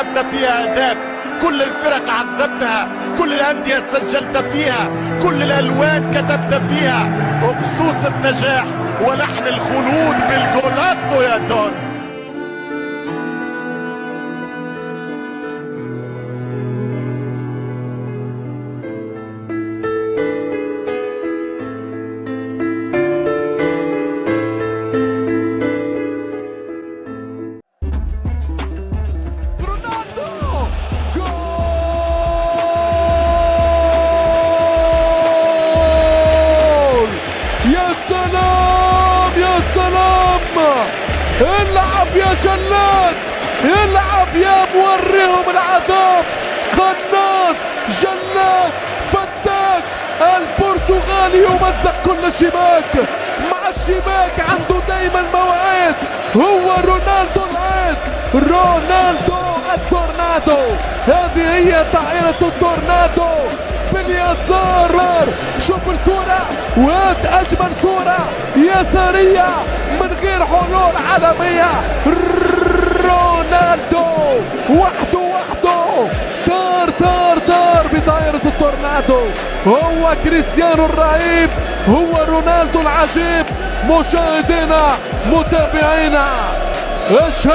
كتبت فيها اهداف، كل الفرق عذبتها، كل الانديه سجلت فيها، كل الالوان كتبت فيها اقصوص النجاح ولحن الخلود بالجولاتو يا دون. يا سلام يا سلام، العب يا جلاد، العب يا موريهم العذاب. قناص جلاد فتاك البرتغالي يمزق كل شباك، مع الشباك عنده دايما مواعيد، هو رونالدو العيد، رونالدو التورنادو. هذه هي طائرة التورنادو باليسار. شوف الكرة وات أجمل صورة يسارية من غير حلول عالمية. رونالدو وحده طار بطائرة التورنادو. هو كريستيانو الرهيب، هو رونالدو العجيب. مشاهدينا متابعينا، ايش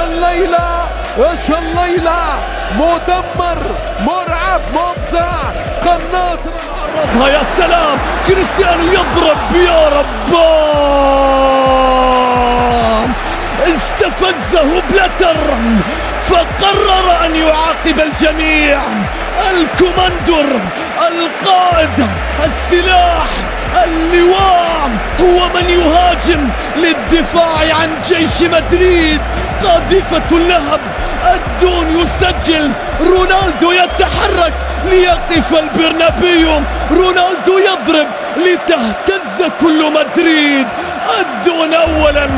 هالليلة مدمر مرعب مفزع. قناص عرضها يا سلام، كريستيانو يضرب يا ربان، استفزه بلاتر فقرر ان يعاقب الجميع. الكوماندور، القائد، السلاح، اللواء، هو من يهاجم للدفاع عن جيش مدريد. قاذفة اللهب، الدون يسجل، رونالدو يتحرك ليقف البرنابيو، رونالدو يضرب لتهتز كل مدريد. الدون اولا،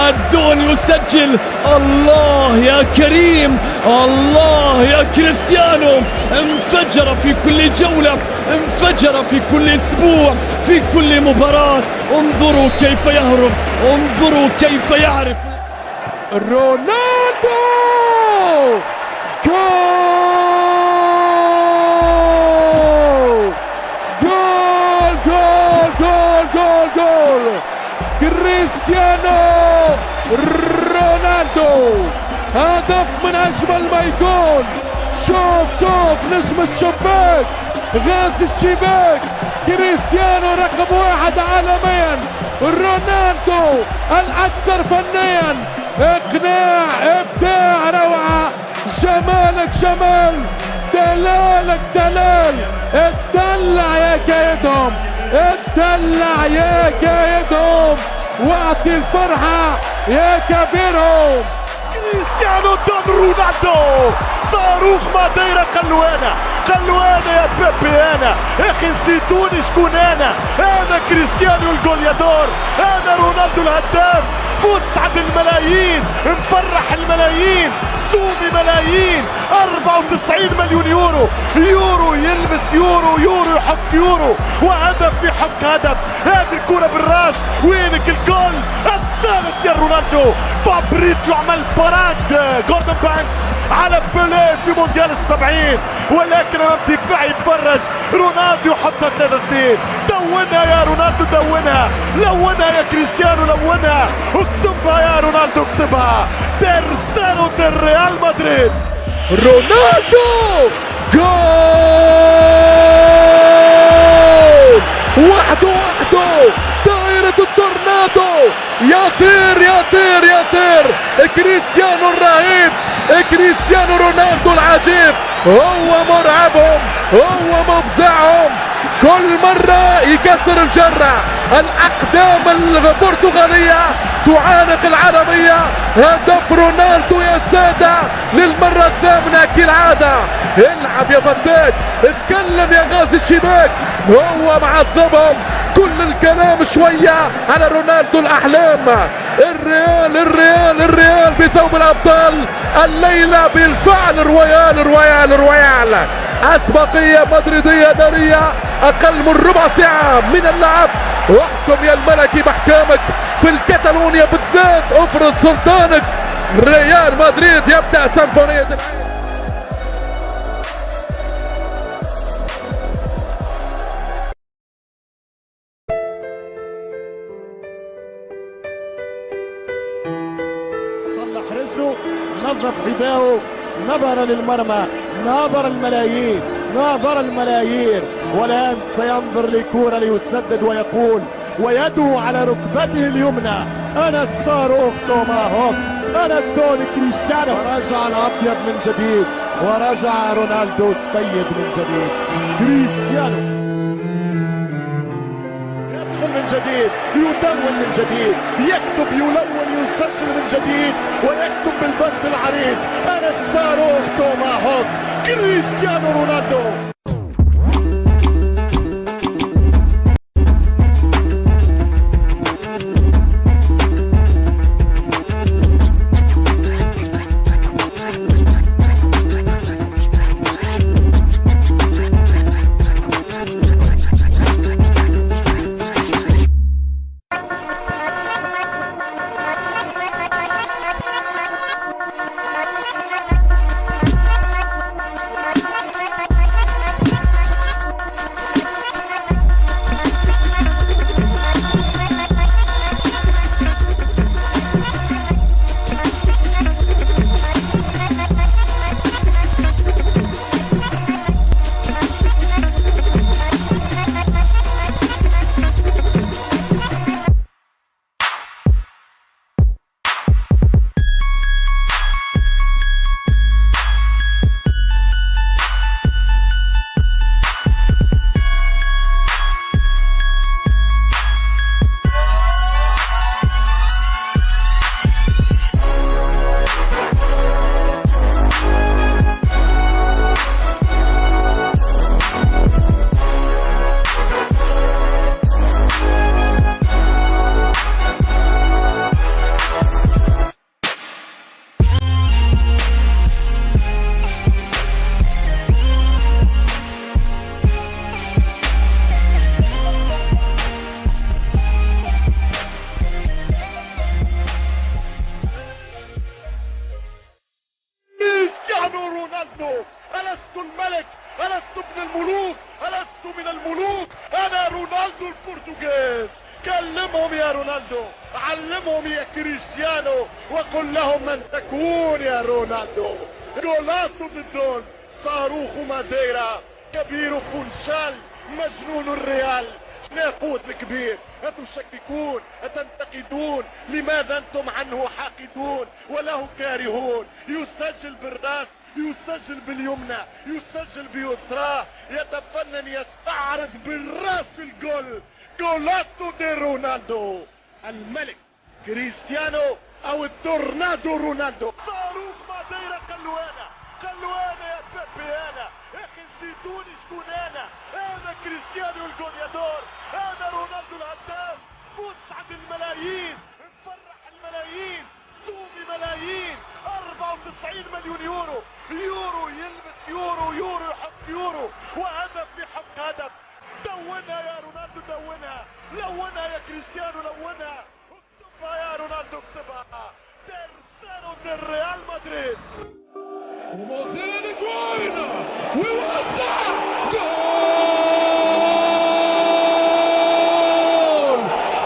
الدون يسجل. الله يا كريم، الله يا كريستيانو. انفجر في كل جولة، انفجر في كل اسبوع، في كل مباراة. انظروا كيف يهرب، انظروا كيف يعرف. رونالدو جول جول جول جول جول جول كريستيانو رونالدو. هدف من اجمل ما يكون. شوف نجم الشباك، غاز الشباك، كريستيانو رقم 1 عالميا، رونالدو الاكثر فنيا، اقناع، ابداع، روعه، جمالك جمال، دلالك دلال. اتدلع يا كايدهم، اتدلع يا كايدهم، واعطي الفرحه يا كبيرهم. كريستيانو قدام رونالدو، صاروخ ماديرا. قلوانة يا بيبي. انا يا اخي نسيتوني شكون انا كريستيانو الجوليادور، انا رونالدو الهداف. مسعد الملايين، مفرح الملايين، سومي ملايين. 94 مليون يورو يلمس يورو يحك يورو، وهدف يحك هدف. هذه الكرة بالراس، وينك الجول الثالث يا رونالدو. فابريسيو عمل باراد جوردن بانكس على بيليه في مونديال ال70، ولكن امام دفاع يتفرج. رونالدو يحطها 3-2. دونها يا رونالدو، دونها، لونها يا كريستيانو، لونها، اكتبها يا رونالدو، اكتبها. ترسانو ديال ريال مدريد. رونالدو جول، وحده طائرة التورنادو. يطير كريستيانو الرهيب، كريستيانو رونالدو العجيب. هو مرعبهم، هو مفزعهم، كل مرة يكسر الجرة. الأقدام البرتغالية تعانق العالمية. هدف رونالدو يا سادة للمرة الثامنة كالعادة. العب يا فتاك، اتكلم يا غازي الشباك. هو معذبهم، كل الكلام شوية على رونالدو الأحلام. الريال بثوب الأبطال الليلة بالفعل. الرويال أسبقية مدريدية نارية، أقل من ربع ساعة من اللعب. واحكم يا الملكي بأحكامك في الكتالونيا بالذات، افرض سلطانك. ريال مدريد يبدأ سيمفونية العين. نظف حذاءه، نظر للمرمى، ناظر الملايين، ناظر الملايير، والآن سينظر لكورة ليسدد ويقول ويده على ركبته اليمنى: أنا الصاروخ توماهوك، أنا الدون كريستيانو. ورجع الأبيض من جديد، ورجع رونالدو السيد من جديد. كريستيانو يدخل من جديد، يدون من جديد، يكتب، يلون، يسجل من جديد، ويكتب بالبند العريض: أنا الصاروخ توماهوك كريستيانو رونالدو. ألست الملك؟ ألست ابن الملوك؟ ألست من الملوك؟ أنا رونالدو البرتغيز. كلمهم يا رونالدو، علمهم يا كريستيانو، وقل لهم من تكون يا رونالدو. جولاتو ضدون، صاروخ ماديرا، كبير فونشال، مجنون الريال، ناقوت الكبير. أتشككون؟ أتنتقدون؟ لماذا أنتم عنه حاقدون وله كارهون؟ يسجل بالراس، يسجل باليمنى، يسجل بيسراه، يتفنن يستعرض بالراس في الجول. جولاتو دي رونالدو، الملك كريستيانو او التورنادو رونالدو. صاروخ ماديرا قلوانا، قلوانا يا بيبي. انا اخي نسيتوني شكون انا كريستيانو الجوليادور، انا رونالدو الهداف. مسعد الملايين، نفرح الملايين، سومي ملايين. 94 مليون يورو، يورو يلبس يورو، يورو يحط يورو، وهدف يحط هدف. دونها يا رونالدو، دونها، لونها يا كريستيانو، لونها، اكتبها يا رونالدو، اكتبها. ترسانو دي ريال مدريد. ومازال جوين ويوسع جول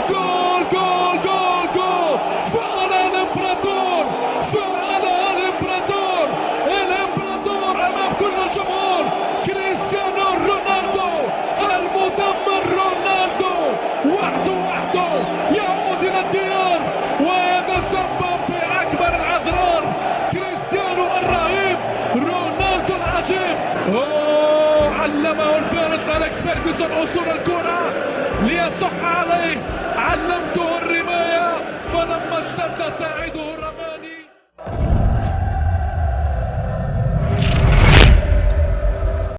جول جول جول جول. فعل الامبراطور، فعل الامبراطور، الامبراطور امام كل الجمهور. كريستيانو رونالدو المدمر، رونالدو وحده يعود الى الديار ويتسبب في اكبر الاضرار. كريستيانو الرهيب، رونالدو العجيب. علمه الفارس أليكس فيرغسون أصول الكرة ليصح عليه، علمته الرماية، فلما اشتد ساعد